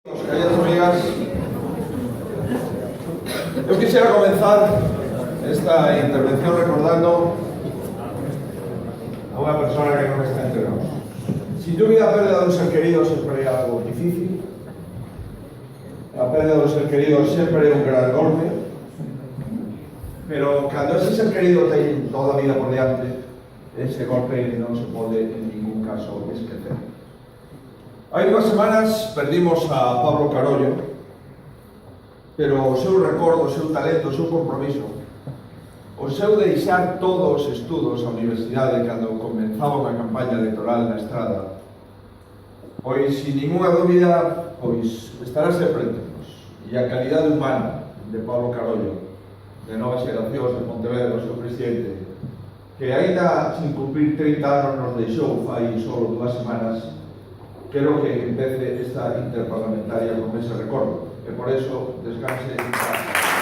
Queridas amigas, yo quisiera comenzar esta intervención recordando a una persona que no me está enterando. Sin duda, la pérdida de un ser querido siempre es algo difícil. La pérdida de un ser querido siempre es un gran golpe. Pero cuando ese ser querido tiene toda la vida por delante, ese golpe no se puede en ningún caso esquecer. Hai unhas semanas perdimos a Pablo Carollo, pero o seu recordo, o seu talento, o seu compromiso, o seu deixar todos os estudos á universidade cando comenzaba unha campaña electoral na estrada, pois, sin ninguna dúbida, pois estará sempre entre nós. E a calidade humana de Pablo Carollo, de Novas Xeracións de Pontevedra, o seu presidente, que aínda sin cumprir 30 anos nos deixou fai só 2 semanas, quero que empece esta interparlamentaria con ese recordo, e por eso descanse en paz.